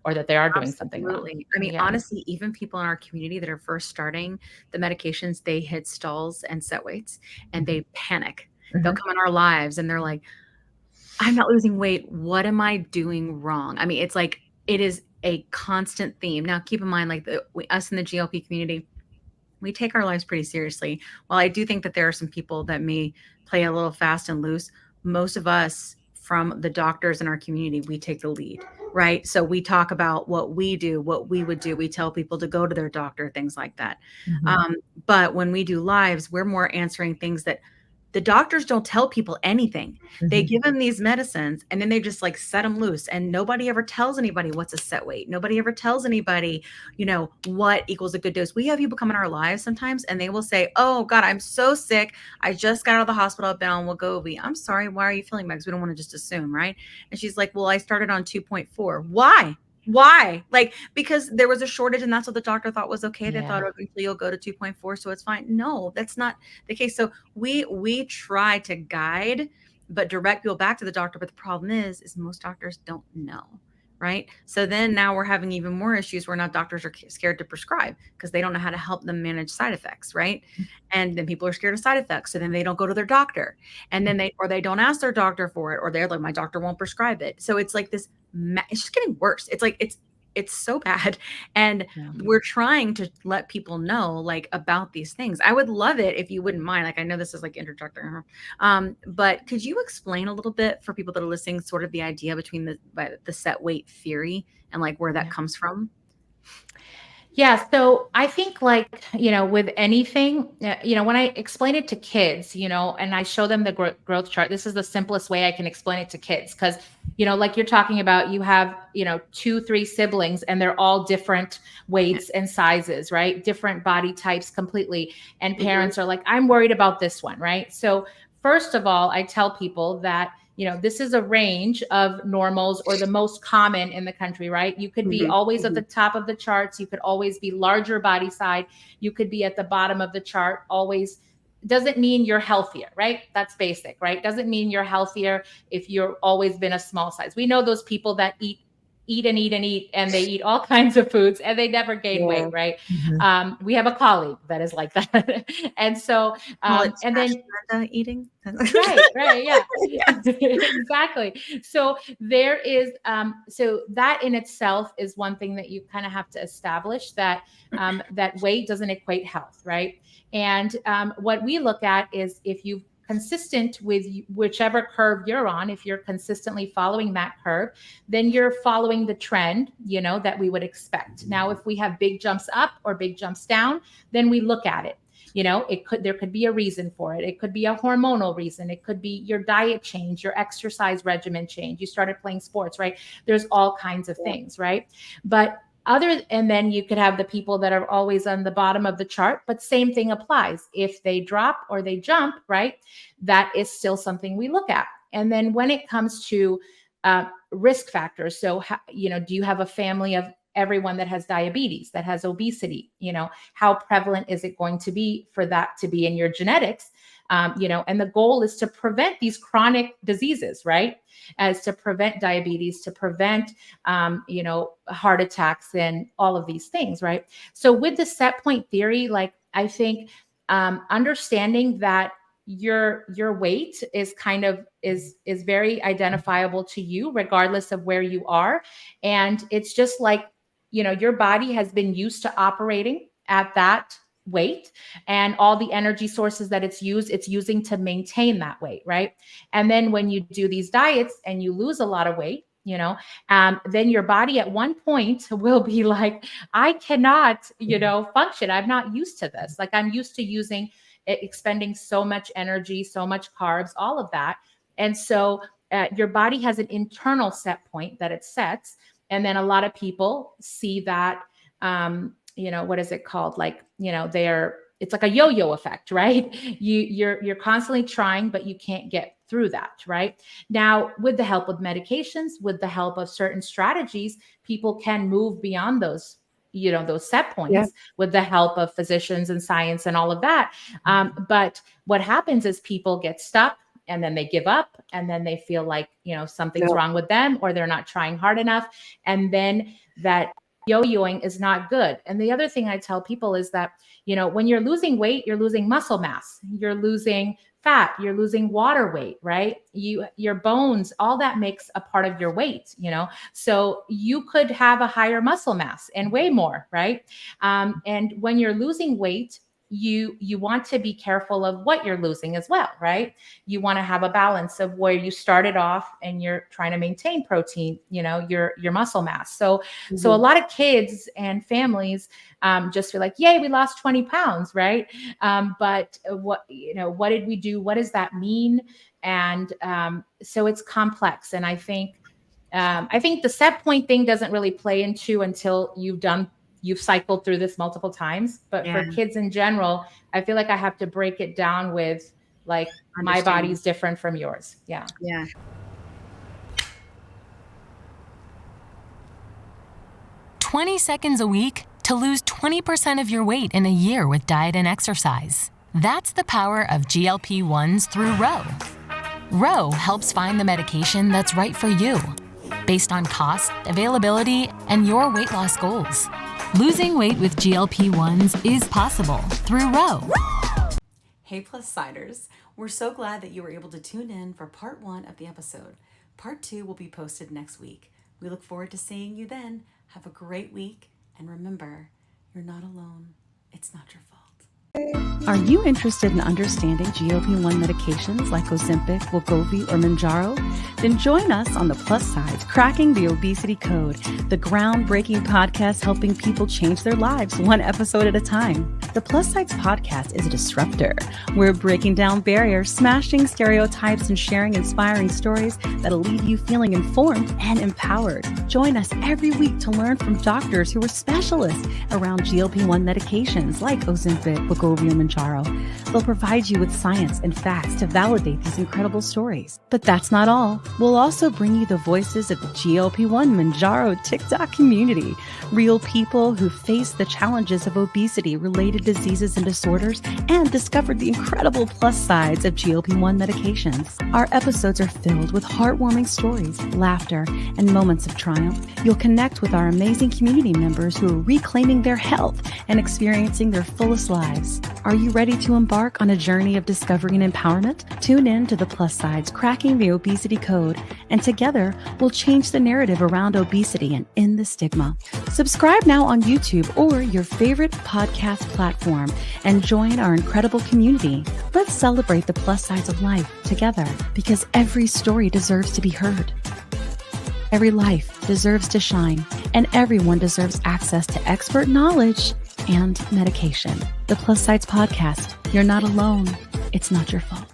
Speaker 9: or that they are doing something wrong.
Speaker 3: Absolutely. I mean, honestly, even people in our community that are first starting the medications, they hit stalls and set weights and they panic. They'll come in our lives and they're like, I'm not losing weight. What am I doing wrong? I mean, it's like, it is a constant theme. Now, keep in mind, like us in the GLP community, we take our lives pretty seriously. While I do think that there are some people that may play a little fast and loose, most of us from the doctors in our community, we take the lead, right? So we talk about what we do, what we would do. We tell people to go to their doctor, things like that. But when we do lives, we're more answering things that the doctors don't tell people anything. They give them these medicines and then they just like set them loose, and nobody ever tells anybody what's a set weight. Nobody ever tells anybody, you know, what equals a good dose. We have people come in our lives sometimes and they will say, oh God, I'm so sick. I just got out of the hospital. I've been on Wegovy. I'm sorry. Why are you feeling bad? Because we don't want to just assume, right? And she's like, well, I started on 2.4. Why? Like, because there was a shortage and that's what the doctor thought was okay. They thought eventually you'll go to 2.4. So it's fine. No, that's not the case. So we try to guide, but direct people back to the doctor. But the problem is most doctors don't know. Right. So then now we're having even more issues where now doctors are scared to prescribe because they don't know how to help them manage side effects. Right. And then people are scared of side effects. So then they don't go to their doctor, and then they don't ask their doctor for it, or they're like, my doctor won't prescribe it. So it's like this, it's just getting worse. It's like, it's so bad. And we're trying to let people know like about these things. I would love it if you wouldn't mind. Like, I know this is like introductory, but could you explain a little bit for people that are listening, sort of the idea between the set weight theory and like where that comes from?
Speaker 9: Yeah. So I think like, you know, with anything, you know, when I explain it to kids, you know, and I show them the growth chart, this is the simplest way I can explain it to kids. Cause, you know, like you're talking about, you have, you know, 2-3 siblings and they're all different weights and sizes, right? Different body types completely. And parents are like, I'm worried about this one. Right. So first of all, I tell people that, you know, this is a range of normals, or the most common in the country, right? You could be always at the top of the charts. You could always be larger body side. You could be at the bottom of the chart. Always doesn't mean you're healthier, right? That's basic, right? Doesn't mean you're healthier if you're always been a small size. We know those people that eat and they eat all kinds of foods and they never gain weight, right? We have a colleague that is like that. And so, and then
Speaker 3: eating.
Speaker 9: right. Yeah, exactly. So there is, so that in itself is one thing that you kind of have to establish, that, that weight doesn't equate health, right? And what we look at is if you've consistent with whichever curve you're on, if you're consistently following that curve, then you're following the trend, you know, that we would expect. Now, if we have big jumps up or big jumps down, then we look at it. You know, there could be a reason for it. It could be a hormonal reason. It could be your diet change, your exercise regimen change. You started playing sports, right? There's all kinds of things, right? But and then you could have the people that are always on the bottom of the chart, but same thing applies. If they drop or they jump, right, that is still something we look at. And then when it comes to risk factors, so, you know, do you have a family of everyone that has diabetes, that has obesity? You know, how prevalent is it going to be for that to be in your genetics? You know, and the goal is to prevent these chronic diseases, right? As to prevent diabetes, to prevent, you know, heart attacks and all of these things, right? So with the set point theory, like, I think understanding that your weight is kind of is very identifiable to you regardless of where you are. And it's just like, you know, your body has been used to operating at that weight, and all the energy sources that it's using to maintain that weight, right? And then when you do these diets and you lose a lot of weight, you know, then your body at one point will be like, I cannot, you know, function. I'm not used to this. Like, I'm used to expending so much energy, so much carbs, all of that. And so your body has an internal set point that it sets. And then a lot of people see that, you know, what is it called? Like, you know, it's like a yo-yo effect, right? You're constantly trying, but you can't get through that, right? Now, with the help of medications, with the help of certain strategies, people can move beyond those, you know, those set points with the help of physicians and science and all of that. But what happens is people get stuck then they give up, and then they feel like, something's wrong with them, or they're not trying hard enough. And then that yo-yoing is not good. And the other thing I tell people is that, when you're losing weight, you're losing muscle mass, you're losing fat, you're losing water weight, right? Your bones, all that makes a part of your weight, so you could have a higher muscle mass and weigh more, right? And when you're losing weight, you want to be careful of what you're losing as well, right? You want to have a balance of where you started off and you're trying to maintain protein, your muscle mass. So a lot of kids and families just feel like, yay, we lost 20 pounds, right? But what did we do? What does that mean? And so it's complex. And I think the set point thing doesn't really play into until you've cycled through this multiple times. But for kids in general, I feel like I have to break it down with like, my body's different from yours. Yeah.
Speaker 3: Yeah.
Speaker 2: "20 seconds a week to lose 20% of your weight in a year with diet and exercise. That's the power of GLP-1s through Ro. Ro helps find the medication that's right for you, based on cost, availability, and your weight loss goals. Losing weight with GLP-1s is possible through Ro.
Speaker 1: Hey Plus Siders, we're so glad that you were able to tune in for part 1 of the episode. Part 2 will be posted next week. We look forward to seeing you then. Have a great week, and remember, you're not alone. It's not your fault. Are you interested in understanding GLP-1 medications like Ozempic, Wegovy, or Mounjaro? Then join us on the Plus Sides, Cracking the Obesity Code, the groundbreaking podcast helping people change their lives one episode at a time. The Plus Sides podcast is a disruptor. We're breaking down barriers, smashing stereotypes, and sharing inspiring stories that'll leave you feeling informed and empowered. Join us every week to learn from doctors who are specialists around GLP-1 medications like Ozempic, Wegovy, and Mounjaro. They'll provide you with science and facts to validate these incredible stories. But that's not all. We'll also bring you the voices of the GLP-1 Mounjaro TikTok community, real people who face the challenges of obesity-related diseases and disorders and discovered the incredible plus sides of GLP-1 medications. Our episodes are filled with heartwarming stories, laughter, and moments of triumph. You'll connect with our amazing community members who are reclaiming their health and experiencing their fullest lives. Are you ready to embark on a journey of discovery and empowerment? Tune in to the Plus Sides, Cracking the Obesity Code, and together we'll change the narrative around obesity and end the stigma. Subscribe now on YouTube or your favorite podcast platform and join our incredible community. Let's celebrate the plus sides of life together, because every story deserves to be heard. Every life deserves to shine, and everyone deserves access to expert knowledge and medication. The Plus Sides Podcast. You're not alone. It's not your fault.